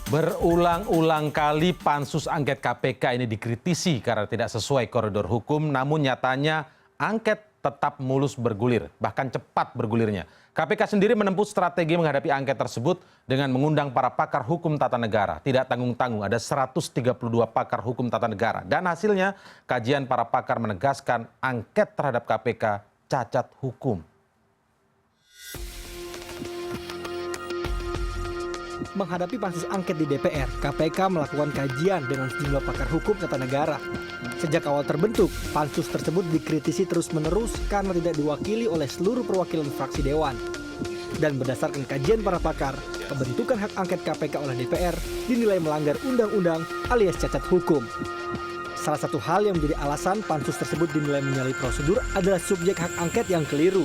Berulang-ulang kali pansus angket KPK ini dikritisi karena tidak sesuai koridor hukum, namun nyatanya angket tetap mulus bergulir, bahkan cepat bergulirnya. KPK sendiri menempuh strategi menghadapi angket tersebut dengan mengundang para pakar hukum tata negara. Tidak tanggung-tanggung, ada 132 pakar hukum tata negara. Dan hasilnya, kajian para pakar menegaskan angket terhadap KPK cacat hukum. Menghadapi pansus angket di DPR, KPK melakukan kajian dengan sejumlah pakar hukum tata negara. Sejak awal terbentuk, pansus tersebut dikritisi terus-menerus karena tidak diwakili oleh seluruh perwakilan fraksi dewan. Dan berdasarkan kajian para pakar, pembentukan hak angket KPK oleh DPR dinilai melanggar undang-undang alias cacat hukum. Salah satu hal yang menjadi alasan pansus tersebut dinilai menyalahi prosedur adalah subjek hak angket yang keliru.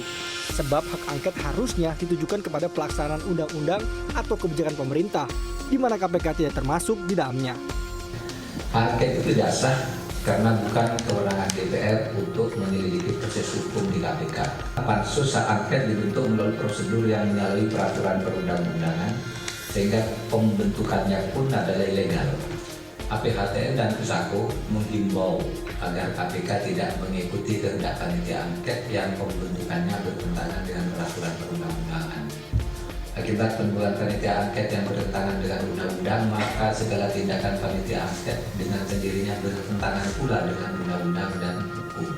Sebab hak angket harusnya ditujukan kepada pelaksanaan undang-undang atau kebijakan pemerintah, di mana KPK tidak termasuk di dalamnya. Angket itu tidak sah karena bukan kewenangan DPR untuk menyelidiki proses hukum di KPK. Pansus hak angket dibentuk melalui prosedur yang menyalahi peraturan perundang-undangan, sehingga pembentukannya pun adalah ilegal. APHTN dan Pusako menghimbau agar KPK tidak mengikuti kehendak panitia angket yang pembentukannya bertentangan dengan peraturan perundang-undangan. Akibat pembuatan panitia angket yang bertentangan dengan undang-undang, maka segala tindakan panitia angket dengan sendirinya bertentangan pula dengan undang-undang dan hukum.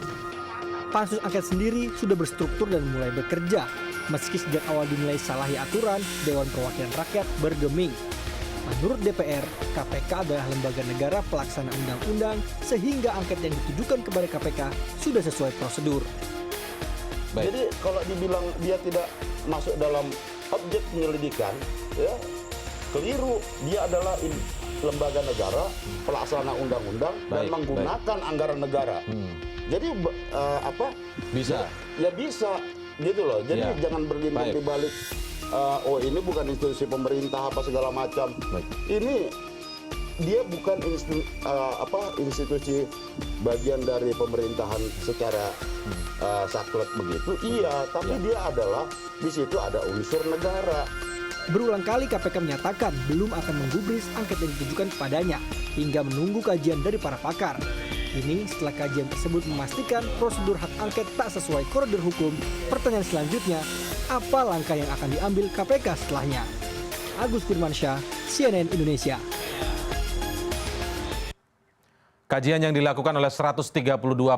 Pansus angket sendiri sudah berstruktur dan mulai bekerja. Meski sejak awal dinilai salahi aturan, Dewan Perwakilan Rakyat bergeming. Menurut DPR, KPK adalah lembaga negara pelaksana undang-undang sehingga angket yang ditujukan kepada KPK sudah sesuai prosedur. Baik. Jadi kalau dibilang dia tidak masuk dalam objek penyelidikan, ya keliru. Dia adalah lembaga negara pelaksana undang-undang dan menggunakan anggaran negara. Jadi Bisa? Ya bisa, gitu loh. Jadi jangan berlindung di balik. Oh ini bukan institusi pemerintah apa segala macam. Ini dia bukan institusi bagian dari pemerintahan secara saklek begitu. Iya, tapi dia adalah di situ ada unsur negara. Berulang kali KPK menyatakan belum akan menggubris angket yang ditujukan kepadanya hingga menunggu kajian dari para pakar. Ini setelah kajian tersebut memastikan prosedur hak angket tak sesuai koridor hukum. Pertanyaan selanjutnya, apa langkah yang akan diambil KPK setelahnya? Agus Firmansyah, CNN Indonesia. Kajian yang dilakukan oleh 132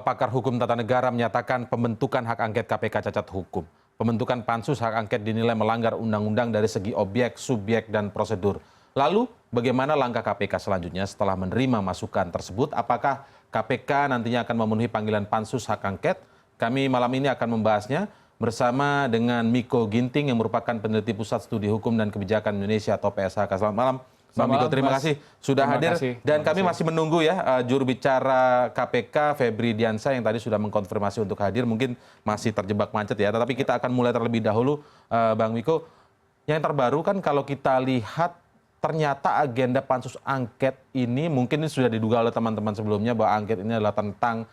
pakar hukum tata negara menyatakan pembentukan hak angket KPK cacat hukum. Pembentukan pansus hak angket dinilai melanggar undang-undang dari segi objek, subjek, dan prosedur. Lalu, bagaimana langkah KPK selanjutnya setelah menerima masukan tersebut? Apakah KPK nantinya akan memenuhi panggilan pansus hak angket? Kami malam ini akan membahasnya bersama dengan Miko Ginting yang merupakan peneliti Pusat Studi Hukum dan Kebijakan Indonesia atau PSHK. Selamat malam, Bang Miko. Terima kasih sudah hadir. Dan kami masih menunggu ya juru bicara KPK Febri Diansyah yang tadi sudah mengkonfirmasi untuk hadir. Mungkin masih terjebak macet ya. Tetapi kita akan mulai terlebih dahulu, Bang Miko. Yang terbaru kan kalau kita lihat ternyata agenda pansus angket ini mungkin ini sudah diduga oleh teman-teman sebelumnya bahwa angket ini adalah tentang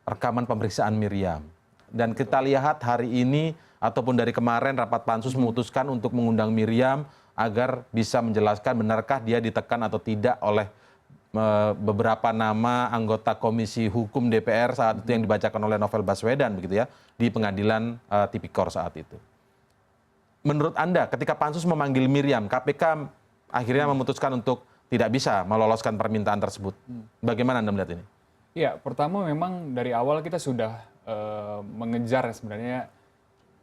rekaman pemeriksaan Miriam. Dan kita lihat hari ini ataupun dari kemarin rapat pansus memutuskan untuk mengundang Miriam agar bisa menjelaskan benarkah dia ditekan atau tidak oleh beberapa nama anggota Komisi Hukum DPR saat itu yang dibacakan oleh Novel Baswedan begitu ya di pengadilan Tipikor saat itu. Menurut Anda ketika pansus memanggil Miriam, KPK akhirnya memutuskan untuk tidak bisa meloloskan permintaan tersebut. Bagaimana Anda melihat ini? Ya, pertama memang dari awal kita sudah mengejar sebenarnya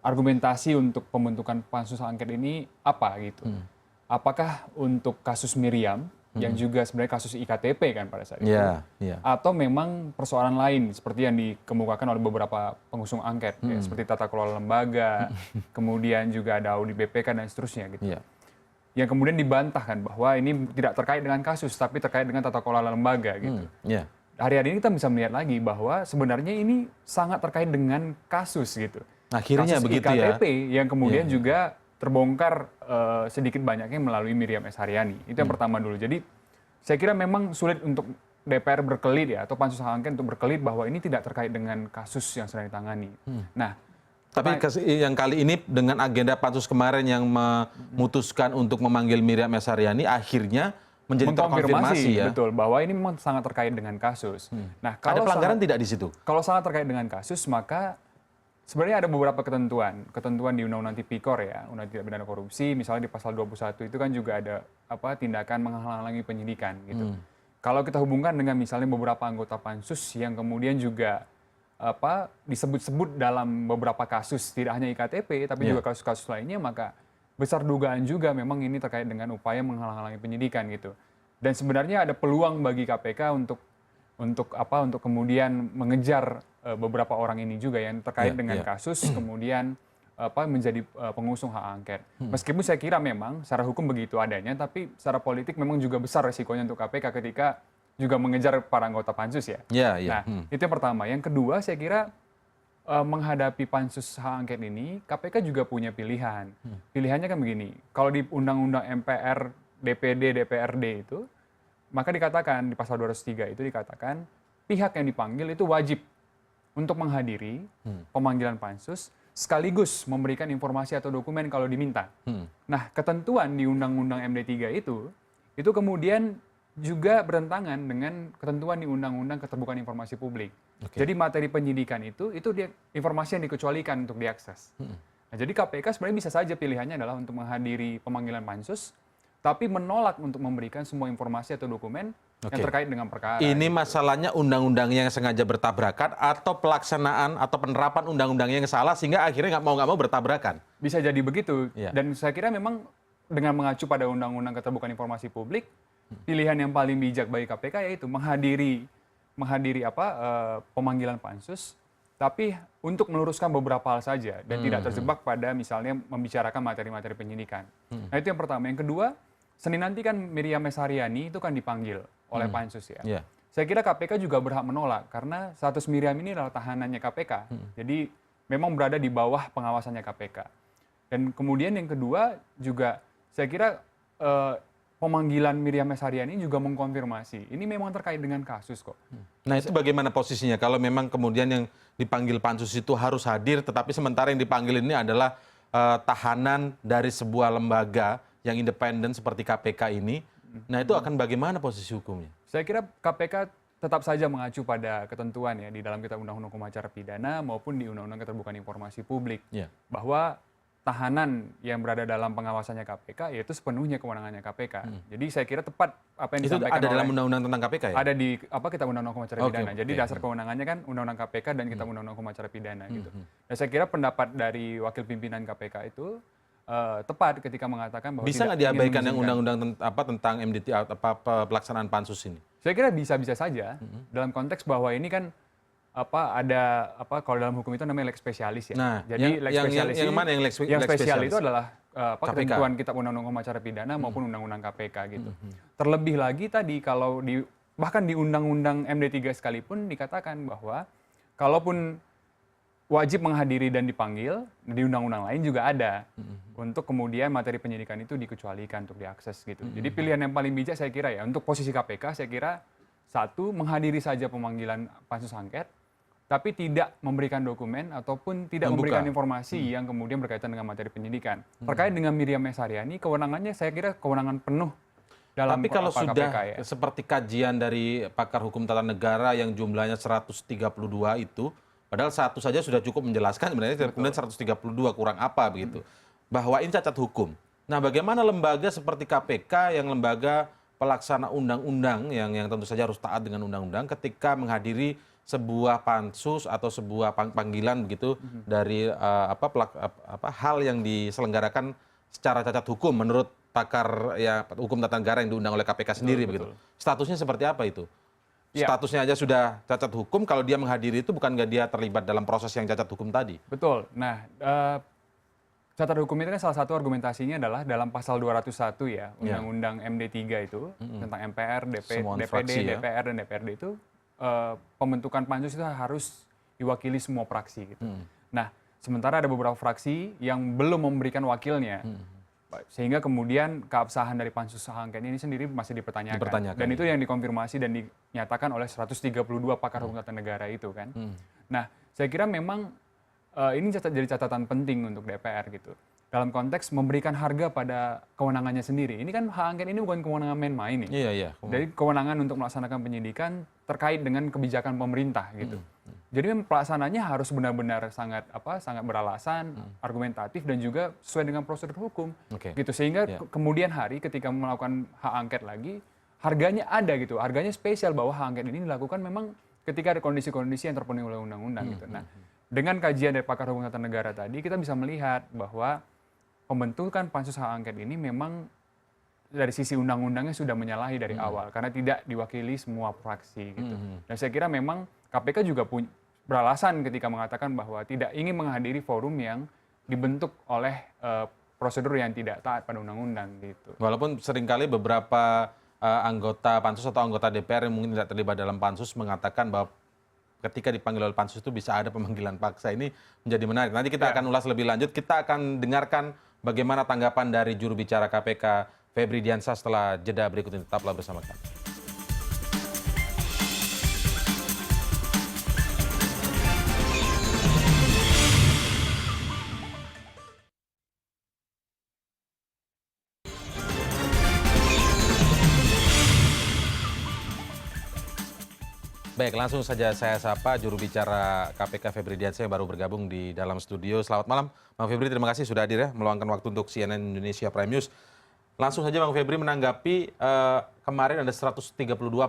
argumentasi untuk pembentukan pansus angket ini apa gitu. Apakah untuk kasus Miriam yang juga sebenarnya kasus IKTP kan pada saat itu, atau memang persoalan lain seperti yang dikemukakan oleh beberapa pengusung angket, ya, seperti tata kelola lembaga, kemudian juga ada audit BPK dan seterusnya gitu. Yang kemudian dibantahkan bahwa ini tidak terkait dengan kasus, tapi terkait dengan tata kelola lembaga gitu. Hari-hari ini kita bisa melihat lagi bahwa sebenarnya ini sangat terkait dengan kasus gitu. Akhirnya kasus begitu IKTP ya. yang kemudian juga terbongkar sedikit banyaknya melalui Miriam S. Haryani. Itu yang pertama dulu. Jadi saya kira memang sulit untuk DPR berkelit ya, atau pansus hak angket untuk berkelit bahwa ini tidak terkait dengan kasus yang sedang ditangani. Nah, Tapi yang kali ini dengan agenda pansus kemarin yang memutuskan untuk memanggil Miriam S. Haryani akhirnya menjadi terkonfirmasi ya. Betul, bahwa ini memang sangat terkait dengan kasus. Nah, Ada kalau pelanggaran tidak di situ? kalau sangat terkait dengan kasus, maka sebenarnya ada beberapa ketentuan di Undang-Undang Tipikor ya, Undang Tindak Pidana Korupsi, misalnya di pasal 21 itu kan juga ada tindakan menghalang-halangi penyidikan gitu. Kalau kita hubungkan dengan misalnya beberapa anggota pansus yang kemudian juga disebut-sebut dalam beberapa kasus, tidak hanya IKTP tapi juga kasus-kasus lainnya, maka besar dugaan juga memang ini terkait dengan upaya menghalang-halangi penyidikan gitu. Dan sebenarnya ada peluang bagi KPK untuk kemudian mengejar beberapa orang ini juga yang terkait dengan kasus kemudian menjadi pengusung hak angket. Meskipun saya kira memang secara hukum begitu adanya, tapi secara politik memang juga besar resikonya untuk KPK ketika juga mengejar para anggota pansus ya. Nah, itu yang pertama. Yang kedua, saya kira menghadapi pansus hak angket ini, KPK juga punya pilihan. Pilihannya kan begini, kalau di Undang-Undang MPR, DPD, DPRD itu, maka dikatakan di pasal 203 itu dikatakan pihak yang dipanggil itu wajib untuk menghadiri pemanggilan pansus sekaligus memberikan informasi atau dokumen kalau diminta. Nah, ketentuan di Undang-Undang MD3 itu kemudian juga bertentangan dengan ketentuan di Undang-Undang Keterbukaan Informasi Publik. Jadi materi penyidikan itu dia informasi yang dikecualikan untuk diakses. Nah, jadi KPK sebenarnya bisa saja pilihannya adalah untuk menghadiri pemanggilan pansus, tapi menolak untuk memberikan semua informasi atau dokumen yang terkait dengan perkara. Ini gitu. masalahnya undang-undangnya yang sengaja bertabrakan atau pelaksanaan atau penerapan undang-undangnya yang salah sehingga akhirnya nggak mau bertabrakan. Bisa jadi begitu. Iya. Dan saya kira memang dengan mengacu pada Undang-Undang Keterbukaan Informasi Publik, pilihan yang paling bijak bagi KPK yaitu menghadiri pemanggilan pansus, tapi untuk meluruskan beberapa hal saja dan tidak terjebak pada misalnya membicarakan materi-materi penyidikan. Nah, itu yang pertama. Yang kedua, Senin nanti kan Miriam S. Haryani itu kan dipanggil oleh pansus ya. Yeah. Saya kira KPK juga berhak menolak karena status Miriam ini adalah tahanannya KPK. Jadi memang berada di bawah pengawasannya KPK. Dan kemudian yang kedua juga saya kira pemanggilan Miriam S. Haryani juga mengkonfirmasi ini memang terkait dengan kasus kok. Nah, itu bagaimana posisinya kalau memang kemudian yang dipanggil pansus itu harus hadir tetapi sementara yang dipanggil ini adalah tahanan dari sebuah lembaga yang independen seperti KPK ini. Nah, itu akan bagaimana posisi hukumnya? Saya kira KPK tetap saja mengacu pada ketentuan ya di dalam Kitab Undang-Undang Hukum Acara Pidana maupun di Undang-Undang Keterbukaan Informasi Publik. Bahwa tahanan yang berada dalam pengawasannya KPK yaitu sepenuhnya kewenangannya KPK. Jadi saya kira tepat apa yang disampaikan itu ada dalam undang-undang tentang KPK ya? Ada di Kitab Undang-Undang Hukum Acara Pidana. Jadi dasar kewenangannya kan Undang-Undang KPK dan Kitab Undang-Undang Hukum Acara Pidana gitu. Dan saya kira pendapat dari wakil pimpinan KPK itu tepat ketika mengatakan bahwa bisa nggak diabaikan yang undang-undang tentang MDT pelaksanaan pansus ini? Saya kira bisa-bisa saja dalam konteks bahwa ini kan kalau dalam hukum itu namanya lex specialis ya. Nah, jadi lex specialis yang mana yang lex spesial specialis? itu adalah KPK. ketentuan Kitab Undang-Undang Hukum Acara Pidana maupun Undang-Undang KPK gitu. Terlebih lagi tadi kalau bahkan di Undang-Undang MD3 sekalipun dikatakan bahwa kalaupun wajib menghadiri dan dipanggil, di undang-undang lain juga ada untuk kemudian materi penyidikan itu dikecualikan untuk diakses gitu. Jadi pilihan yang paling bijak saya kira ya untuk posisi KPK saya kira satu menghadiri saja pemanggilan pansus angket, tapi tidak memberikan dokumen ataupun tidak memberikan informasi yang kemudian berkaitan dengan materi penyidikan. Terkait dengan Miriam S. Haryani, kewenangannya saya kira kewenangan penuh dalam Tapi kalau sudah KPK, ya. seperti kajian dari pakar hukum tata negara yang jumlahnya 132 itu, padahal satu saja sudah cukup menjelaskan sebenarnya kemudian 132 kurang apa begitu. Bahwa ini cacat hukum. Nah, bagaimana lembaga seperti KPK yang lembaga pelaksana undang-undang yang tentu saja harus taat dengan undang-undang ketika menghadiri sebuah pansus atau sebuah panggilan begitu dari hal yang diselenggarakan secara cacat hukum menurut pakar ya hukum tata negara yang diundang oleh KPK sendiri begitu. Statusnya seperti apa itu? Statusnya aja sudah cacat hukum, kalau dia menghadiri itu bukan nggak dia terlibat dalam proses yang cacat hukum tadi? Betul. Nah, cacat hukum itu kan salah satu argumentasinya adalah dalam pasal 201 ya, Undang-Undang MD3 itu, tentang MPR, DPD, DPR, dan DPRD itu, pembentukan pansus itu harus diwakili semua fraksi gitu. Nah, sementara ada beberapa fraksi yang belum memberikan wakilnya. Sehingga kemudian keabsahan dari pansus hak angket ini sendiri masih dipertanyakan. Dan itu yang dikonfirmasi dan dinyatakan oleh 132 pakar hukum tata negara itu kan. Nah, saya kira memang ini jadi catatan penting untuk DPR gitu. Dalam konteks memberikan harga pada kewenangannya sendiri. Ini kan hak angket ini bukan kewenangan main-main nih. Iya, iya. Dari kewenangan untuk melaksanakan penyidikan terkait dengan kebijakan pemerintah gitu. Jadi memang pelaksananya harus benar-benar sangat beralasan, argumentatif dan juga sesuai dengan prosedur hukum. Oke. Gitu sehingga Ya. kemudian hari ketika melakukan hak angket lagi, harganya ada gitu. Harganya spesial bahwa hak angket ini dilakukan memang ketika ada kondisi-kondisi yang terpenuhi oleh undang-undang gitu. Nah, dengan kajian dari pakar hukum tata negara tadi kita bisa melihat bahwa pembentukan pansus hak angket ini memang dari sisi undang-undangnya sudah menyalahi dari awal karena tidak diwakili semua fraksi gitu. Dan saya kira memang KPK juga beralasan ketika mengatakan bahwa tidak ingin menghadiri forum yang dibentuk oleh prosedur yang tidak taat pada undang-undang gitu. Walaupun seringkali beberapa anggota pansus atau anggota DPR yang mungkin tidak terlibat dalam pansus mengatakan bahwa ketika dipanggil oleh pansus itu bisa ada pemanggilan paksa. Ini menjadi menarik. Nanti kita akan ulas lebih lanjut. Kita akan dengarkan bagaimana tanggapan dari juru bicara KPK Febri Diansah setelah jeda berikut ini. Tetaplah bersama kami. Baik, langsung saja saya sapa juru bicara KPK Febri Diansah yang baru bergabung di dalam studio. Selamat malam, Bang Febri. Terima kasih sudah hadir ya, meluangkan waktu untuk CNN Indonesia Prime News. Langsung saja Bang Febri menanggapi kemarin ada 132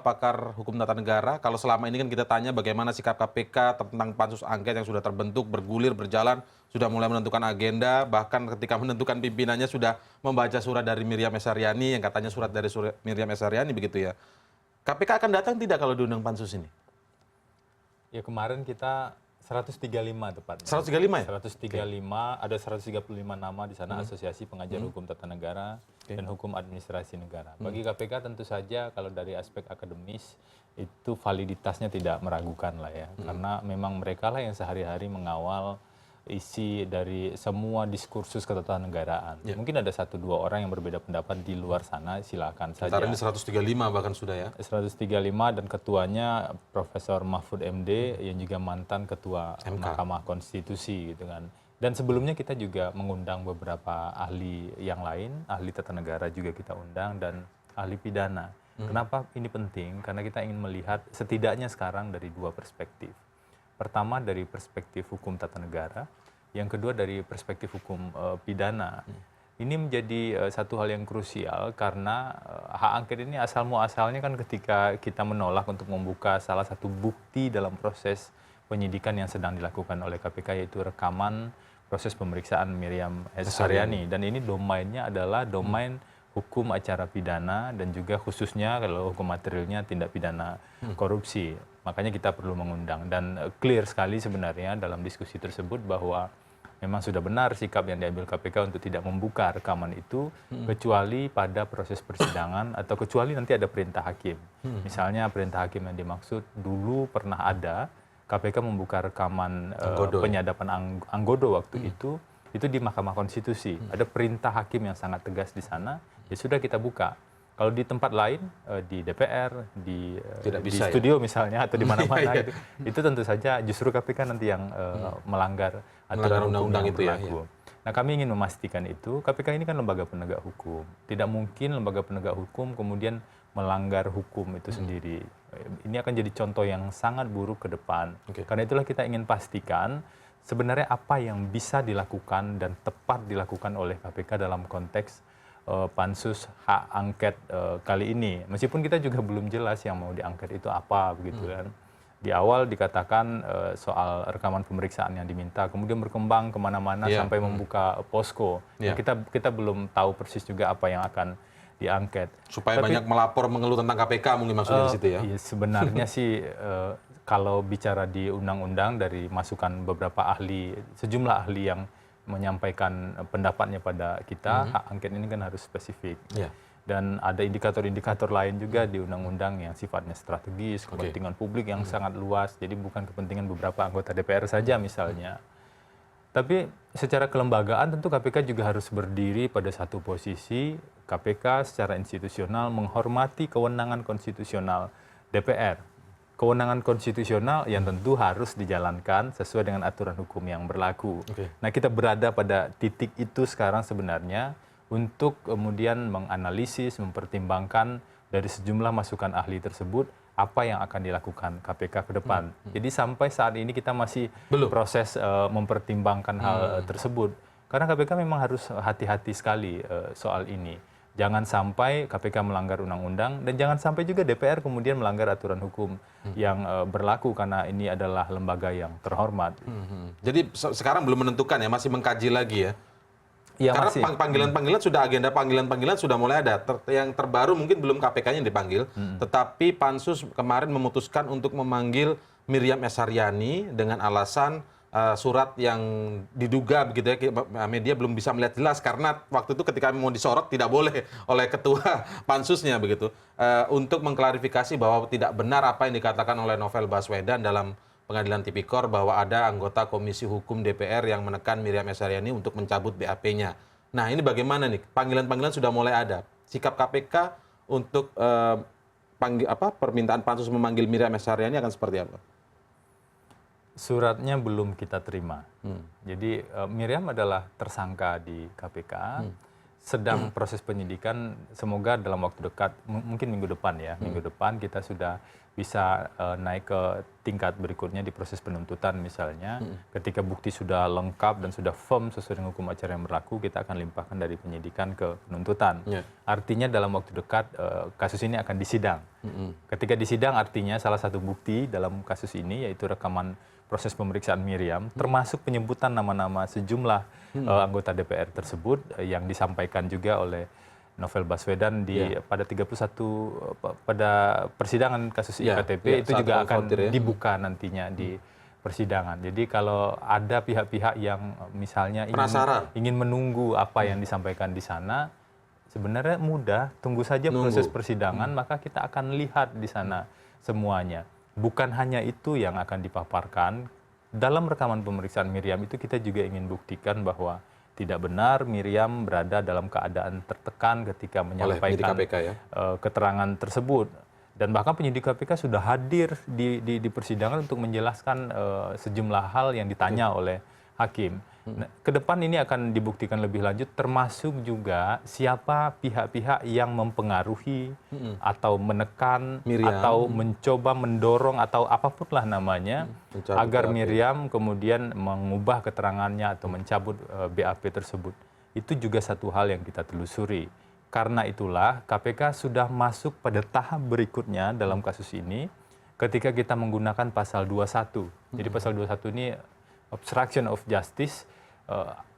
pakar hukum tata negara. Kalau selama ini kan kita tanya bagaimana sikap KPK tentang pansus angket yang sudah terbentuk, bergulir, berjalan, sudah mulai menentukan agenda, bahkan ketika menentukan pimpinannya sudah membaca surat dari Miriam S. Haryani yang katanya surat dari Miriam S. Haryani begitu ya. KPK akan datang tidak kalau diundang pansus ini? Ya kemarin kita 135 tepatnya. 135 ya? 135, ada 135 nama di sana Asosiasi Pengajar Hukum Tata Negara dan Hukum Administrasi Negara. Bagi KPK tentu saja kalau dari aspek akademis itu validitasnya tidak meragukan lah ya. Karena memang mereka lah yang sehari-hari mengawal isi dari semua diskursus ketatanegaraan. Mungkin ada 1-2 orang yang berbeda pendapat di luar sana, silakan saja. Sementara ini 135 bahkan sudah ya? 135 dan ketuanya Profesor Mahfud MD yang juga mantan ketua Mahkamah Konstitusi gitu kan. Dan sebelumnya kita juga mengundang beberapa ahli yang lain, ahli tata negara juga kita undang dan ahli pidana. Kenapa ini penting? Karena kita ingin melihat setidaknya sekarang dari 2 perspektif. Pertama dari perspektif hukum tata negara, yang kedua dari perspektif hukum pidana. Ini menjadi satu hal yang krusial karena hak angket ini asal muasalnya kan ketika kita menolak untuk membuka salah satu bukti dalam proses penyidikan yang sedang dilakukan oleh KPK yaitu rekaman proses pemeriksaan Miriam S. Haryani. Dan ini domainnya adalah domain hukum acara pidana dan juga khususnya kalau hukum materialnya tindak pidana korupsi. Makanya kita perlu mengundang dan clear sekali sebenarnya dalam diskusi tersebut bahwa memang sudah benar sikap yang diambil KPK untuk tidak membuka rekaman itu kecuali pada proses persidangan atau kecuali nanti ada perintah hakim. Misalnya perintah hakim yang dimaksud dulu pernah ada KPK membuka rekaman penyadapan Anggodo waktu itu di Mahkamah Konstitusi. Ada perintah hakim yang sangat tegas di sana, ya sudah kita buka. Kalau di tempat lain, di DPR, di studio misalnya, atau di mana-mana, itu tentu saja justru KPK nanti yang melanggar aturan undang-undang itu berlaku. Nah kami ingin memastikan itu, KPK ini kan lembaga penegak hukum. Tidak mungkin lembaga penegak hukum kemudian melanggar hukum itu sendiri. Ini akan jadi contoh yang sangat buruk ke depan. Karena itulah kita ingin pastikan sebenarnya apa yang bisa dilakukan dan tepat dilakukan oleh KPK dalam konteks pansus hak angket kali ini. Meskipun kita juga belum jelas yang mau diangket itu apa begitu kan. Di awal dikatakan soal rekaman pemeriksaan yang diminta, kemudian berkembang kemana-mana sampai membuka posko. Nah, kita belum tahu persis juga apa yang akan diangket. Supaya banyak melapor mengeluh tentang KPK mungkin maksudnya di situ ya? Iya, sebenarnya sih kalau bicara di undang-undang dari masukan beberapa ahli, sejumlah ahli yang menyampaikan pendapatnya pada kita, hak angket ini kan harus spesifik. Dan ada indikator-indikator lain juga di undang-undang yang sifatnya strategis, kepentingan publik yang sangat luas, jadi bukan kepentingan beberapa anggota DPR saja misalnya. Tapi secara kelembagaan tentu KPK juga harus berdiri pada satu posisi. KPK secara institusional menghormati kewenangan konstitusional DPR. kewenangan konstitusional yang tentu harus dijalankan sesuai dengan aturan hukum yang berlaku. Nah, kita berada pada titik itu sekarang sebenarnya untuk kemudian menganalisis, mempertimbangkan dari sejumlah masukan ahli tersebut apa yang akan dilakukan KPK ke depan. Jadi sampai saat ini kita masih proses mempertimbangkan hal tersebut. Karena KPK memang harus hati-hati sekali soal ini. Jangan sampai KPK melanggar undang-undang dan jangan sampai juga DPR kemudian melanggar aturan hukum yang berlaku karena ini adalah lembaga yang terhormat. Jadi sekarang belum menentukan ya, masih mengkaji lagi ya? Ya, karena masih. panggilan-panggilan sudah, agenda panggilan-panggilan sudah mulai ada. Yang terbaru mungkin belum KPK-nya yang dipanggil, tetapi Pansus kemarin memutuskan untuk memanggil Miriam S. Haryani dengan alasan surat yang diduga begitu ya, media belum bisa melihat jelas karena waktu itu ketika mau disorot tidak boleh oleh ketua pansusnya begitu, untuk mengklarifikasi bahwa tidak benar apa yang dikatakan oleh Novel Baswedan dalam Pengadilan Tipikor bahwa ada anggota Komisi Hukum DPR yang menekan Miriam S. Haryani untuk mencabut BAP-nya. Nah, ini bagaimana nih? Panggilan-panggilan sudah mulai ada. Sikap KPK untuk permintaan pansus memanggil Miriam S. Haryani akan seperti apa? Suratnya belum kita terima. Jadi Miriam adalah tersangka di KPK, sedang proses penyidikan. Semoga dalam waktu dekat, mungkin minggu depan ya, minggu depan kita sudah bisa naik ke tingkat berikutnya di proses penuntutan misalnya. Ketika bukti sudah lengkap dan sudah firm sesuai dengan hukum acara yang berlaku, kita akan limpahkan dari penyidikan ke penuntutan. Artinya dalam waktu dekat kasus ini akan disidang. Ketika disidang artinya salah satu bukti dalam kasus ini yaitu rekaman proses pemeriksaan Miriam, termasuk penyebutan nama-nama sejumlah anggota DPR tersebut yang disampaikan juga oleh Novel Baswedan pada 31 pada persidangan kasus IKTP itu juga akan dibuka nantinya di persidangan. Jadi kalau ada pihak-pihak yang misalnya ingin menunggu apa yang disampaikan di sana, sebenarnya mudah, tunggu saja proses persidangan, maka kita akan lihat di sana semuanya. Bukan hanya itu yang akan dipaparkan, dalam rekaman pemeriksaan Miriam itu kita juga ingin buktikan bahwa tidak benar Miriam berada dalam keadaan tertekan ketika menyampaikan keterangan tersebut. Dan bahkan penyidik KPK sudah hadir di persidangan untuk menjelaskan sejumlah hal yang ditanya oleh hakim. Nah, ke depan ini akan dibuktikan lebih lanjut, termasuk juga siapa pihak-pihak yang mempengaruhi atau menekan Miriam, atau mencoba mendorong atau apapun lah namanya agar Miriam kemudian mengubah keterangannya atau mencabut BAP tersebut. Itu juga satu hal yang kita telusuri. Karena itulah KPK sudah masuk pada tahap berikutnya dalam kasus ini ketika kita menggunakan pasal 21. Jadi pasal 21 ini obstruction of justice,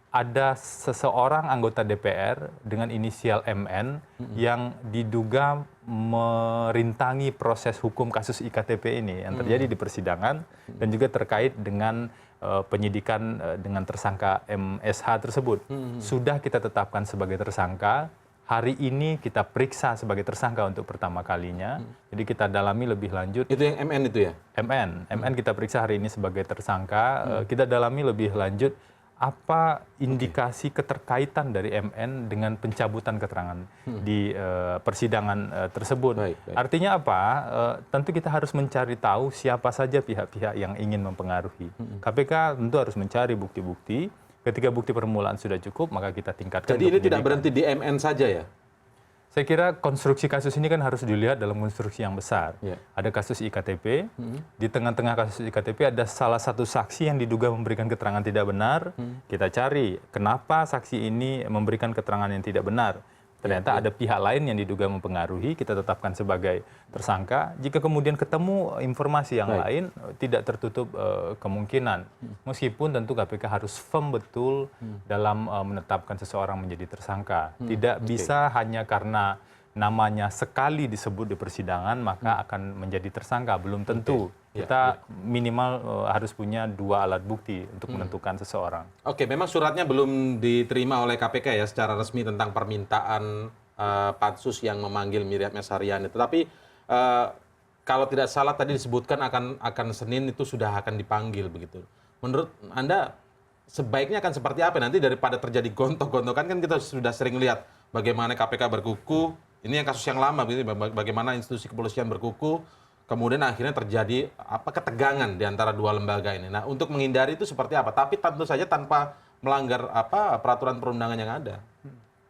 ada seseorang anggota DPR dengan inisial MN yang diduga merintangi proses hukum kasus IKTP ini yang terjadi di persidangan dan juga terkait dengan penyidikan dengan tersangka MSH tersebut. Sudah kita tetapkan sebagai tersangka. Hari ini kita periksa sebagai tersangka untuk pertama kalinya. Jadi kita dalami lebih lanjut. Itu yang MN itu ya? MN kita periksa hari ini sebagai tersangka. Kita dalami lebih lanjut apa indikasi keterkaitan dari MN dengan pencabutan keterangan di persidangan tersebut. Artinya apa? Tentu kita harus mencari tahu siapa saja pihak-pihak yang ingin mempengaruhi. KPK tentu harus mencari bukti-bukti. Ketika bukti permulaan sudah cukup, maka kita tingkatkan. Jadi ini tidak berhenti di MN saja ya? Saya kira konstruksi kasus ini kan harus dilihat dalam konstruksi yang besar. Ada kasus IKTP, di tengah-tengah kasus IKTP ada salah satu saksi yang diduga memberikan keterangan tidak benar. Kita cari kenapa saksi ini memberikan keterangan yang tidak benar. Ternyata ada pihak lain yang diduga mempengaruhi, kita tetapkan sebagai tersangka. Jika kemudian ketemu informasi yang lain, tidak tertutup kemungkinan. Meskipun tentu KPK harus firm betul dalam menetapkan seseorang menjadi tersangka. Tidak bisa hanya karena namanya sekali disebut di persidangan, maka akan menjadi tersangka. Belum tentu. Kita minimal harus punya 2 alat bukti untuk menentukan seseorang. Oke, memang suratnya belum diterima oleh KPK ya secara resmi tentang permintaan pansus yang memanggil Miriam S. Haryani. Tetapi kalau tidak salah tadi disebutkan akan Senin itu sudah akan dipanggil begitu. Menurut Anda sebaiknya akan seperti apa nanti daripada terjadi gontok-gontokan? Kan kita sudah sering lihat bagaimana KPK berkuku. Ini yang kasus yang lama, bagaimana institusi kepolisian berkuku. kemudian akhirnya terjadi ketegangan di antara dua lembaga ini. Nah, untuk menghindari itu seperti apa? Tapi tentu saja tanpa melanggar peraturan perundangan yang ada.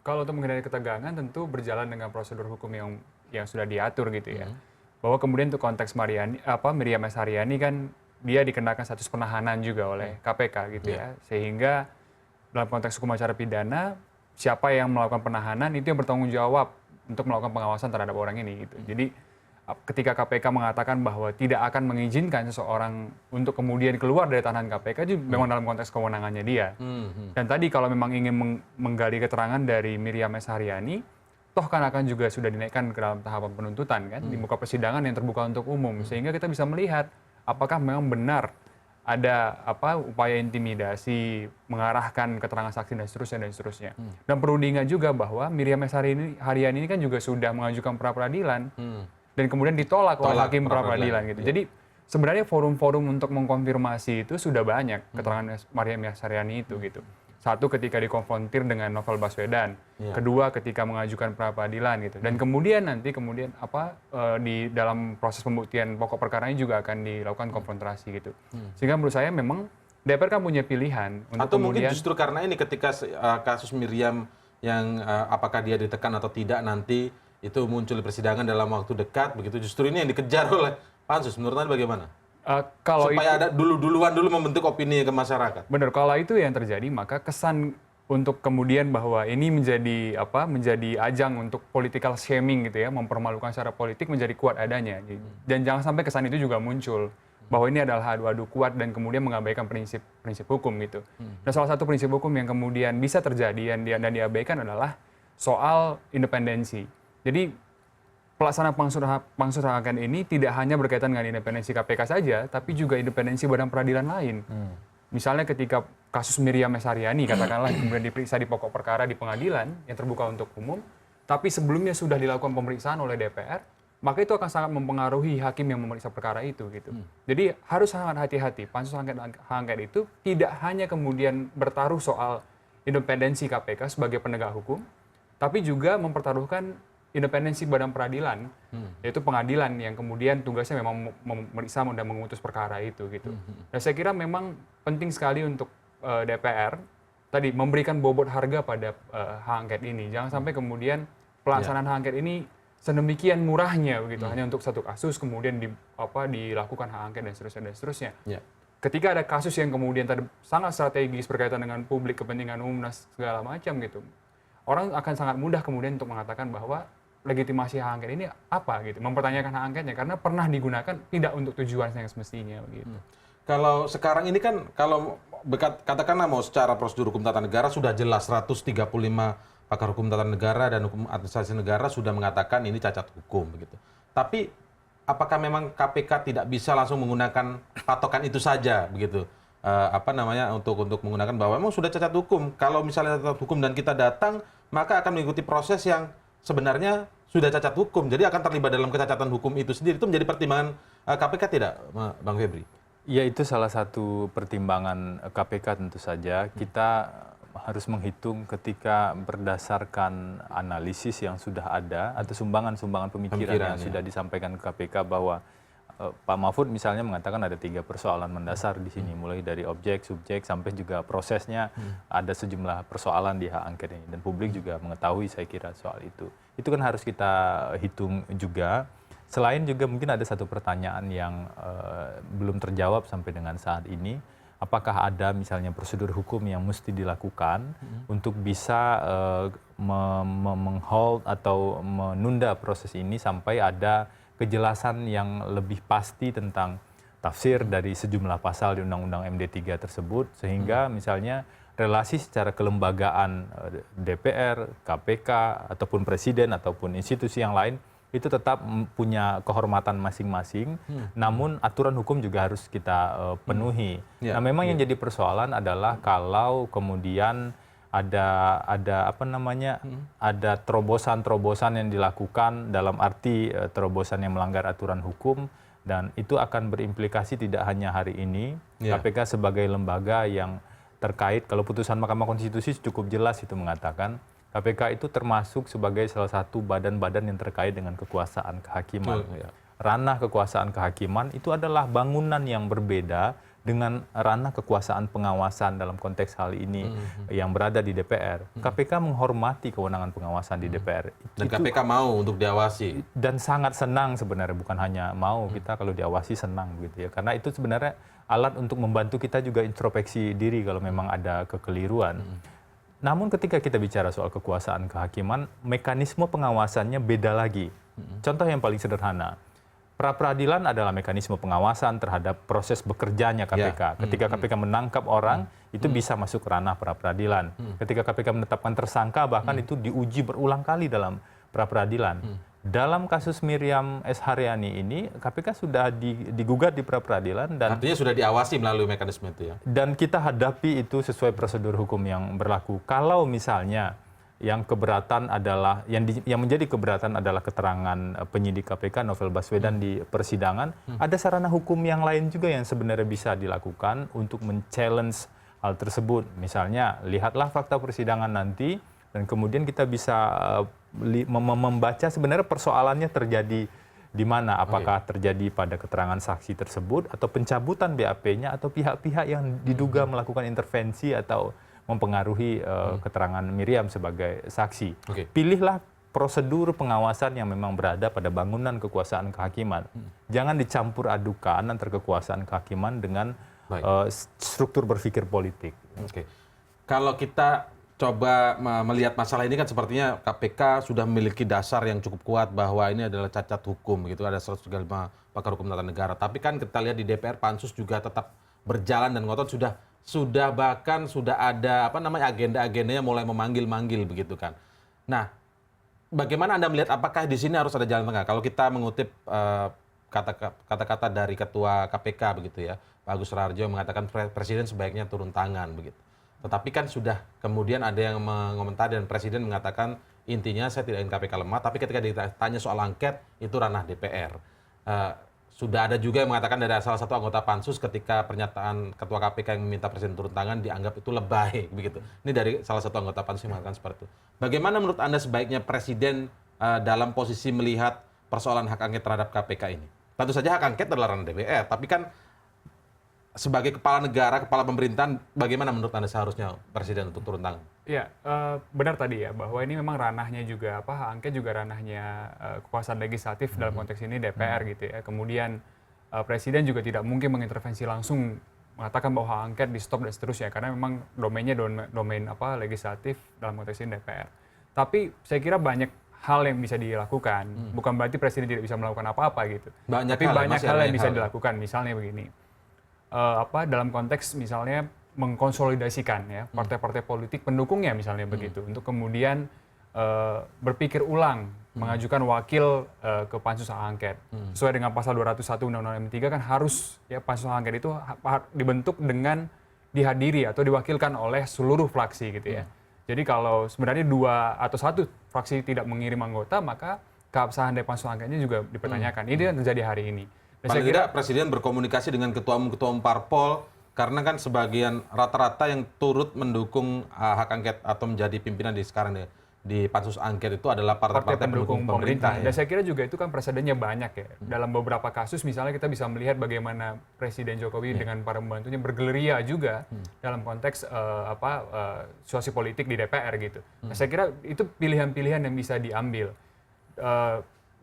Kalau untuk menghindari ketegangan tentu berjalan dengan prosedur hukum yang sudah diatur gitu ya. Bahwa kemudian untuk konteks Miriam S. Haryani kan dia dikenakan status penahanan juga oleh KPK gitu ya. Sehingga dalam konteks hukum acara pidana, siapa yang melakukan penahanan itu yang bertanggung jawab untuk melakukan pengawasan terhadap orang ini gitu. Jadi ketika KPK mengatakan bahwa tidak akan mengizinkan seseorang untuk kemudian keluar dari tahanan KPK, itu memang dalam konteks kewenangannya dia. Dan tadi kalau memang ingin menggali keterangan dari Miriam S. Haryani, toh kan akan juga sudah dinaikkan ke dalam tahapan penuntutan kan, di muka persidangan yang terbuka untuk umum, sehingga kita bisa melihat apakah memang benar ada upaya intimidasi, mengarahkan keterangan saksi dan seterusnya. Dan perlu diingat juga bahwa Miriam S. Haryani ini kan juga sudah mengajukan pra peradilan. Dan kemudian ditolak oleh hakim pra-peradilan gitu. Jadi sebenarnya forum-forum untuk mengkonfirmasi itu sudah banyak keterangan Miriam S. Haryani itu gitu. Satu ketika dikonfrontir dengan Novel Baswedan, kedua ketika mengajukan pra-peradilan gitu. Dan kemudian di dalam proses pembuktian pokok perkaranya juga akan dilakukan konfrontasi gitu. Sehingga menurut saya memang DPR kan punya pilihan untuk atau kemudian, mungkin justru karena ini ketika kasus Miriam yang apakah dia ditekan atau tidak nanti itu muncul di persidangan dalam waktu dekat, begitu justru ini yang dikejar oleh pansus. Menurut Anda bagaimana? Supaya ada duluan membentuk opini ke masyarakat. Benar, kalau itu yang terjadi maka kesan untuk kemudian bahwa ini menjadi ajang untuk political shaming gitu ya, mempermalukan secara politik menjadi kuat adanya. Dan jangan sampai kesan itu juga muncul bahwa ini adalah adu-adu kuat dan kemudian mengabaikan prinsip hukum gitu. Dan salah satu prinsip hukum yang kemudian bisa terjadi dan diabaikan adalah soal independensi. Jadi pelaksanaan pansus hak angket ini tidak hanya berkaitan dengan independensi KPK saja, tapi juga independensi badan peradilan lain. Misalnya ketika kasus Miriam S. Haryani katakanlah kemudian diperiksa di pokok perkara di pengadilan yang terbuka untuk umum, tapi sebelumnya sudah dilakukan pemeriksaan oleh DPR, maka itu akan sangat mempengaruhi hakim yang memeriksa perkara itu gitu. Jadi harus sangat hati-hati. Pansus hak angket itu tidak hanya kemudian bertaruh soal independensi KPK sebagai penegak hukum, tapi juga mempertaruhkan independensi badan peradilan, yaitu pengadilan yang kemudian tugasnya memang memeriksa dan mengutus perkara itu gitu. Dan saya kira memang penting sekali untuk DPR tadi memberikan bobot harga pada hak angket ini. Jangan sampai kemudian pelaksanaan hak angket ini sedemikian murahnya begitu, hanya untuk satu kasus kemudian dilakukan hak angket dan seterusnya. Ketika ada kasus yang kemudian sangat strategis berkaitan dengan publik, kepentingan umum dan segala macam gitu, orang akan sangat mudah kemudian untuk mengatakan bahwa legitimasi hak angket ini apa gitu, mempertanyakan hak angketnya karena pernah digunakan tidak untuk tujuan yang semestinya begitu. Kalau sekarang ini kan kalau katakanlah mau secara prosedur hukum tata negara sudah jelas 135 pakar hukum tata negara dan hukum administrasi negara sudah mengatakan ini cacat hukum begitu. Tapi apakah memang KPK tidak bisa langsung menggunakan patokan itu saja begitu? Untuk menggunakan bahwa memang sudah cacat hukum. Kalau misalnya cacat hukum dan kita datang, maka akan mengikuti proses yang sebenarnya sudah cacat hukum. Jadi akan terlibat dalam kecacatan hukum itu sendiri. Itu menjadi pertimbangan KPK tidak, Bang Febri? Ya, itu salah satu pertimbangan KPK tentu saja. Kita harus menghitung ketika berdasarkan analisis yang sudah ada atau sumbangan-sumbangan pemikiran yang sudah disampaikan ke KPK bahwa Pak Mahfud misalnya mengatakan ada 3 persoalan mendasar di sini, mulai dari objek, subjek, sampai juga prosesnya ada sejumlah persoalan di hak angket ini. Dan publik juga mengetahui saya kira soal itu. Itu kan harus kita hitung juga. Selain juga mungkin ada satu pertanyaan yang belum terjawab sampai dengan saat ini. Apakah ada misalnya prosedur hukum yang mesti dilakukan untuk bisa menghold atau menunda proses ini sampai ada kejelasan yang lebih pasti tentang tafsir dari sejumlah pasal di Undang-Undang MD3 tersebut, sehingga misalnya relasi secara kelembagaan DPR, KPK, ataupun Presiden, ataupun institusi yang lain, itu tetap punya kehormatan masing-masing, namun aturan hukum juga harus kita penuhi. Nah, memang yang jadi persoalan adalah kalau kemudian ada terobosan-terobosan yang dilakukan dalam arti terobosan yang melanggar aturan hukum, dan itu akan berimplikasi tidak hanya hari ini. KPK sebagai lembaga yang terkait, kalau putusan Mahkamah Konstitusi cukup jelas itu mengatakan KPK itu termasuk sebagai salah satu badan-badan yang terkait dengan kekuasaan kehakiman. ranah kekuasaan kehakiman itu adalah bangunan yang berbeda dengan ranah kekuasaan pengawasan dalam konteks hal ini yang berada di DPR. KPK menghormati kewenangan pengawasan di DPR. Dan KPK mau untuk diawasi. Dan sangat senang sebenarnya, bukan hanya mau, kita kalau diawasi senang gitu ya. Karena itu sebenarnya alat untuk membantu kita juga introspeksi diri kalau memang ada kekeliruan. Namun ketika kita bicara soal kekuasaan kehakiman, mekanisme pengawasannya beda lagi. Contoh yang paling sederhana. Pra-peradilan adalah mekanisme pengawasan terhadap proses bekerjanya KPK. Ketika KPK menangkap orang, itu bisa masuk ranah pra-peradilan. Ketika KPK menetapkan tersangka, bahkan itu diuji berulang kali dalam pra-peradilan. Dalam kasus Miriam S. Haryani ini, KPK sudah digugat di pra-peradilan dan Artinya sudah diawasi melalui mekanisme itu ya. dan kita hadapi itu sesuai prosedur hukum yang berlaku. Kalau misalnya yang keberatan adalah yang menjadi keberatan adalah keterangan penyidik KPK Novel Baswedan di persidangan, ada sarana hukum yang lain juga yang sebenarnya bisa dilakukan untuk men-challenge hal tersebut. Misalnya, lihatlah fakta persidangan nanti dan kemudian kita bisa membaca sebenarnya persoalannya terjadi di mana, apakah terjadi pada keterangan saksi tersebut atau pencabutan BAP-nya atau pihak-pihak yang diduga melakukan intervensi atau mempengaruhi keterangan Miriam sebagai saksi. Pilihlah prosedur pengawasan yang memang berada pada bangunan kekuasaan kehakiman. Jangan dicampur adukan antara kekuasaan kehakiman dengan struktur berpikir politik. Kalau kita coba melihat masalah ini kan sepertinya KPK sudah memiliki dasar yang cukup kuat bahwa ini adalah cacat hukum, gitu. Ada 135 pakar hukum tata negara. Tapi kan kita lihat di DPR Pansus juga tetap berjalan dan ngotot sudah bahkan sudah ada agenda-agendanya mulai memanggil-manggil begitu kan. Nah, bagaimana Anda melihat apakah di sini harus ada jalan tengah? Kalau kita mengutip kata-kata dari Ketua KPK begitu ya, Pak Agus Raharjo mengatakan Presiden sebaiknya turun tangan begitu. Tetapi kan sudah kemudian ada yang mengomentari dan Presiden mengatakan intinya saya tidak ingin KPK lemah, tapi ketika ditanya soal angket itu ranah DPR. Sudah ada juga yang mengatakan dari salah satu anggota Pansus ketika pernyataan Ketua KPK yang meminta Presiden turun tangan dianggap itu lebay begitu. Ini dari salah satu anggota Pansus yang mengatakan seperti itu. Bagaimana menurut Anda sebaiknya Presiden dalam posisi melihat persoalan hak angket terhadap KPK ini? Tentu saja hak angket adalah ranah DPR, tapi kan sebagai kepala negara, kepala pemerintahan, bagaimana menurut Anda seharusnya Presiden untuk turun tangan? Ya, benar tadi ya, bahwa ini memang ranahnya juga, hak angket juga ranahnya kekuasaan legislatif dalam konteks ini DPR gitu ya. Kemudian Presiden juga tidak mungkin mengintervensi langsung, mengatakan bahwa hak angket di stop dan seterusnya, karena memang domainnya domain legislatif dalam konteks ini DPR. Tapi saya kira banyak hal yang bisa dilakukan, bukan berarti Presiden tidak bisa melakukan apa-apa gitu. Tapi banyak hal yang bisa dilakukan, misalnya begini. Dalam konteks misalnya mengkonsolidasikan ya partai-partai politik pendukungnya misalnya begitu untuk kemudian berpikir ulang mengajukan wakil ke pansus hak angket sesuai dengan pasal 201 Undang-Undang MP3 kan harus ya pansus hak angket itu dibentuk dengan dihadiri atau diwakilkan oleh seluruh fraksi gitu ya. Jadi kalau sebenarnya 2 atau 1 fraksi tidak mengirim anggota maka keabsahan dari pansus hak angketnya juga dipertanyakan. Ini yang terjadi hari ini. Paling tidak Presiden berkomunikasi dengan ketua umum parpol karena kan sebagian rata-rata yang turut mendukung hak angket atau menjadi pimpinan di sekarang di pansus angket itu adalah partai-partai pendukung pemerintah. Dan saya kira juga itu kan presidennya banyak ya. Dalam beberapa kasus misalnya kita bisa melihat bagaimana Presiden Jokowi dengan para pembantunya bergerilya juga dalam konteks situasi politik di DPR gitu. Nah, saya kira itu pilihan-pilihan yang bisa diambil.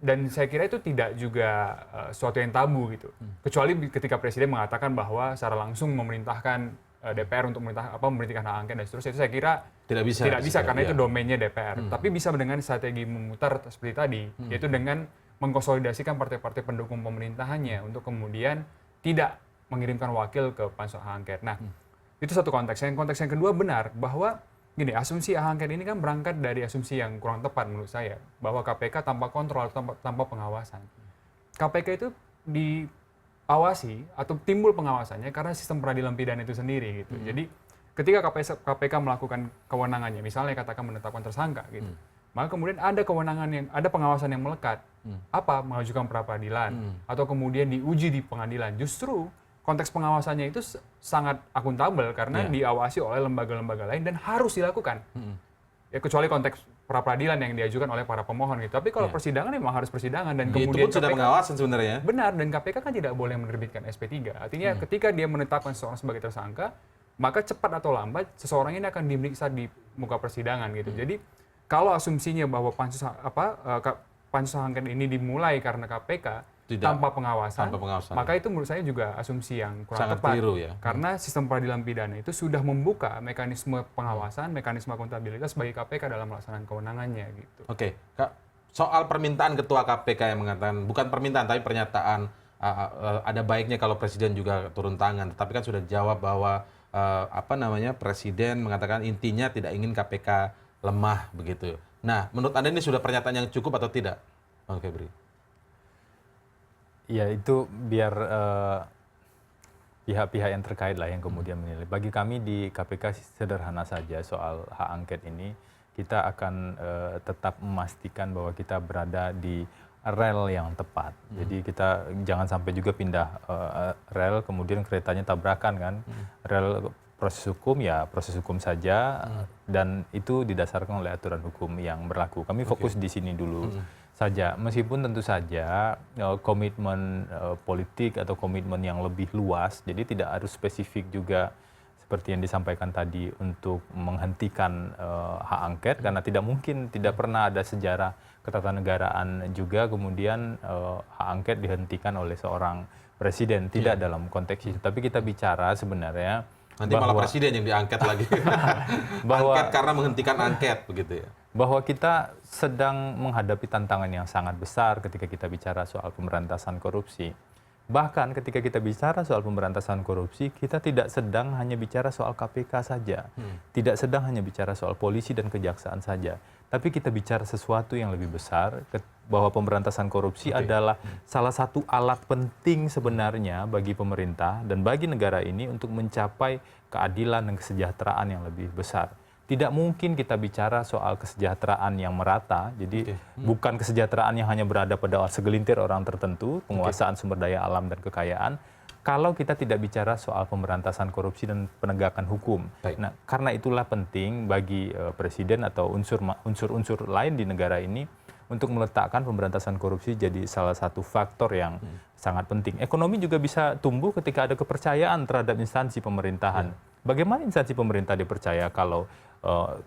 Dan saya kira itu tidak juga sesuatu yang tabu gitu. Kecuali ketika Presiden mengatakan bahwa secara langsung memerintahkan DPR untuk memerintahkan hak angket dan seterusnya, itu saya kira tidak bisa karena itu domainnya DPR. Tapi bisa dengan strategi memutar seperti tadi, yaitu dengan mengkonsolidasikan partai-partai pendukung pemerintahannya untuk kemudian tidak mengirimkan wakil ke pansus hak angket. Nah, itu satu konteks. Yang konteks yang kedua benar bahwa gini, asumsi hak angket ini kan berangkat dari asumsi yang kurang tepat menurut saya, bahwa KPK tanpa kontrol, tanpa pengawasan. KPK itu diawasi atau timbul pengawasannya karena sistem peradilan pidana itu sendiri gitu. Jadi ketika KPK melakukan kewenangannya, misalnya katakan menetapkan tersangka gitu, maka kemudian ada pengawasan yang melekat, mengajukan pra peradilan atau kemudian diuji di pengadilan. Justru konteks pengawasannya itu sangat akuntabel karena diawasi oleh lembaga-lembaga lain dan harus dilakukan. Ya, kecuali konteks pra peradilan yang diajukan oleh para pemohon gitu. Tapi kalau persidangan memang harus persidangan dan Itu kemudian pun sudah pengawasan sebenarnya. benar, dan KPK kan tidak boleh menerbitkan SP3. Artinya ketika dia menetapkan seseorang sebagai tersangka, maka cepat atau lambat seseorang ini akan diperiksa di muka persidangan gitu. Jadi kalau asumsinya bahwa pansus angket ini dimulai karena KPK tanpa pengawasan, maka itu menurut saya juga asumsi yang kurang Sangat tepat. keliru ya. Karena sistem peradilan pidana itu sudah membuka mekanisme pengawasan, mekanisme akuntabilitas bagi KPK dalam melaksanakan kewenangannya gitu. Oke, Kak, soal permintaan Ketua KPK yang mengatakan, bukan permintaan tapi pernyataan ada baiknya kalau Presiden juga turun tangan. Tetapi kan sudah dijawab bahwa Presiden mengatakan intinya tidak ingin KPK lemah begitu. Nah, menurut Anda ini sudah pernyataan yang cukup atau tidak, Bang Febri? Ya itu biar pihak-pihak yang terkait lah yang kemudian menilai. Bagi kami di KPK sederhana saja soal hak angket ini, kita akan tetap memastikan bahwa kita berada di rel yang tepat. Jadi kita jangan sampai juga pindah rel kemudian keretanya tabrakan kan. Rel proses hukum ya proses hukum saja dan itu didasarkan oleh aturan hukum yang berlaku. Kami fokus di sini dulu saja. Meskipun tentu saja komitmen politik atau komitmen yang lebih luas, jadi tidak harus spesifik juga seperti yang disampaikan tadi untuk menghentikan hak angket karena tidak mungkin, tidak pernah ada sejarah ketatanegaraan juga kemudian hak angket dihentikan oleh seorang presiden, tidak dalam konteks itu. Tapi kita bicara sebenarnya nanti malah presiden yang diangket lagi. Angket karena menghentikan angket begitu ya. Bahwa kita sedang menghadapi tantangan yang sangat besar ketika kita bicara soal pemberantasan korupsi. Bahkan ketika kita bicara soal pemberantasan korupsi, kita tidak sedang hanya bicara soal KPK saja. Tidak sedang hanya bicara soal polisi dan kejaksaan saja. Tapi kita bicara sesuatu yang lebih besar, bahwa pemberantasan korupsi adalah salah satu alat penting sebenarnya bagi pemerintah dan bagi negara ini untuk mencapai keadilan dan kesejahteraan yang lebih besar. Tidak mungkin kita bicara soal kesejahteraan yang merata, jadi bukan kesejahteraan yang hanya berada pada segelintir orang tertentu, penguasaan sumber daya alam dan kekayaan, kalau kita tidak bicara soal pemberantasan korupsi dan penegakan hukum. Nah, karena itulah penting bagi presiden atau unsur-unsur lain di negara ini untuk meletakkan pemberantasan korupsi jadi salah satu faktor yang sangat penting. Ekonomi juga bisa tumbuh ketika ada kepercayaan terhadap instansi pemerintahan. Bagaimana instansi pemerintah dipercaya kalau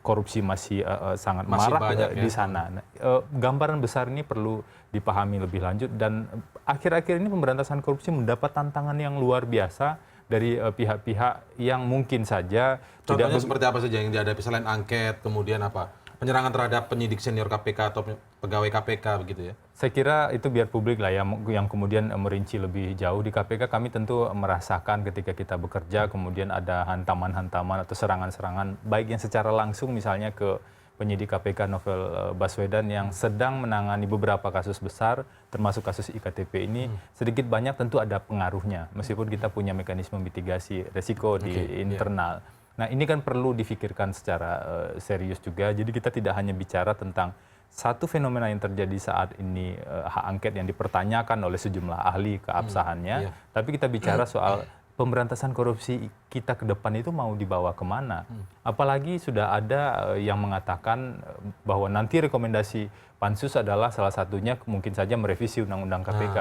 korupsi masih sangat marak di sana. Nah, gambaran besar ini perlu dipahami lebih lanjut dan akhir-akhir ini pemberantasan korupsi mendapat tantangan yang luar biasa dari pihak-pihak yang mungkin saja contohnya seperti apa saja yang dihadapi selain angket, kemudian apa? Penyerangan terhadap penyidik senior KPK atau pegawai KPK begitu ya? Saya kira itu biar publik lah yang kemudian merinci lebih jauh. Di KPK kami tentu merasakan ketika kita bekerja kemudian ada hantaman-hantaman atau serangan-serangan baik yang secara langsung misalnya ke penyidik KPK Novel Baswedan yang sedang menangani beberapa kasus besar termasuk kasus IKTP ini sedikit banyak tentu ada pengaruhnya meskipun kita punya mekanisme mitigasi resiko di internal. Nah ini kan perlu difikirkan secara serius juga, jadi kita tidak hanya bicara tentang satu fenomena yang terjadi saat ini hak angket yang dipertanyakan oleh sejumlah ahli keabsahannya, tapi kita bicara soal pemberantasan korupsi kita ke depan itu mau dibawa kemana. Apalagi sudah ada yang mengatakan bahwa nanti rekomendasi Pansus adalah salah satunya mungkin saja merevisi Undang-Undang KPK.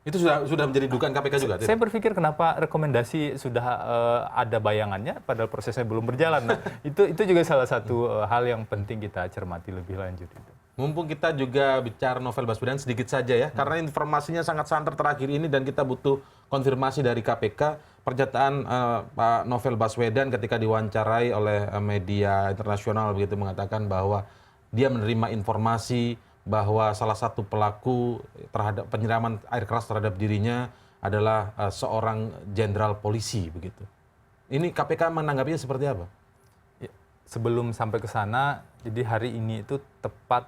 Itu sudah menjadi dugaan KPK juga? Saya berpikir kenapa rekomendasi sudah ada bayangannya padahal prosesnya belum berjalan. Nah, itu juga salah satu hal yang penting kita cermati lebih lanjut. Mumpung kita juga bicara Novel Baswedan sedikit saja ya, karena informasinya sangat santer terakhir ini dan kita butuh konfirmasi dari KPK. Pernyataan Pak Novel Baswedan ketika diwawancarai oleh media internasional begitu mengatakan bahwa dia menerima informasi bahwa salah satu pelaku terhadap penyiraman air keras terhadap dirinya adalah seorang jenderal polisi begitu. Ini KPK menanggapinya seperti apa? Ya, sebelum sampai ke sana, jadi hari ini itu tepat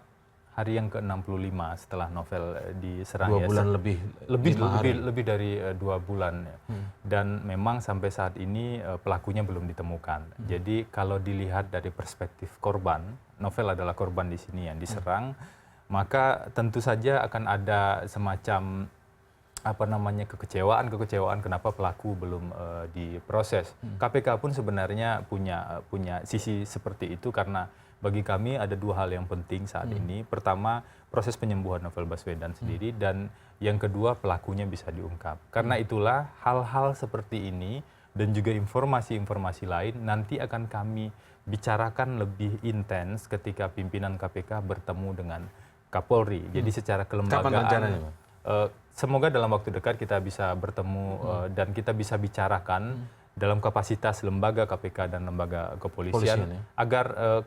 hari yang ke-65 setelah Novel diserang. 2 bulan lebih dari 2 bulan. Ya. Dan memang sampai saat ini pelakunya belum ditemukan. Jadi kalau dilihat dari perspektif korban, Novel adalah korban di sini yang diserang. Maka tentu saja akan ada semacam kekecewaan kenapa pelaku belum diproses. KPK pun sebenarnya punya sisi seperti itu karena bagi kami ada dua hal yang penting saat ini. Pertama, proses penyembuhan Novel Baswedan sendiri, dan yang kedua, pelakunya bisa diungkap. Karena itulah hal-hal seperti ini dan juga informasi-informasi lain nanti akan kami bicarakan lebih intens ketika pimpinan KPK bertemu dengan Kapolri. Jadi secara Kapan rencananya, kelembagaan, Pak? semoga dalam waktu dekat kita bisa bertemu dan kita bisa bicarakan dalam kapasitas lembaga KPK dan lembaga kepolisian, Polisian, ya. agar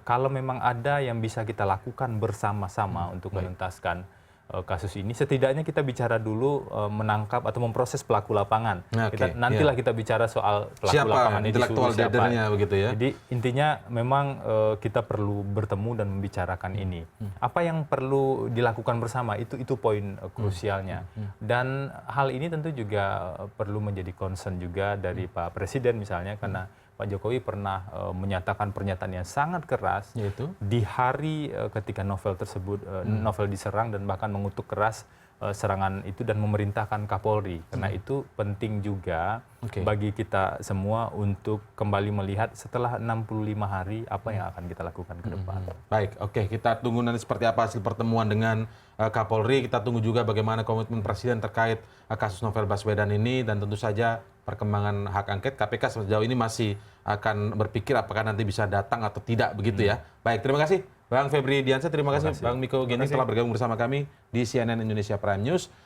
kalau memang ada yang bisa kita lakukan bersama-sama untuk menuntaskan kasus ini, setidaknya kita bicara dulu menangkap atau memproses pelaku lapangan. Oke, Nantilah kita bicara soal pelaku Siapa lapangan intelektual dadernya begitu ya? Jadi intinya memang kita perlu bertemu dan membicarakan ini. Apa yang perlu dilakukan bersama itu poin krusialnya. Dan hal ini tentu juga perlu menjadi concern juga dari Pak Presiden misalnya, karena Pak Jokowi pernah menyatakan pernyataan yang sangat keras Yaitu? di hari ketika novel tersebut novel diserang, dan bahkan mengutuk keras serangan itu dan memerintahkan Kapolri. Karena itu penting juga bagi kita semua untuk kembali melihat setelah 65 hari apa yang akan kita lakukan ke depan. Baik, oke, kita tunggu nanti seperti apa hasil pertemuan dengan Kapolri. Kita tunggu juga bagaimana komitmen Presiden terkait kasus Novel Baswedan ini, dan tentu saja perkembangan hak angket. KPK sejauh ini masih akan berpikir apakah nanti bisa datang atau tidak begitu ya. Baik, terima kasih Bang Febri Diansyah, terima kasih Bang Miko Ginting telah bergabung bersama kami di CNN Indonesia Prime News.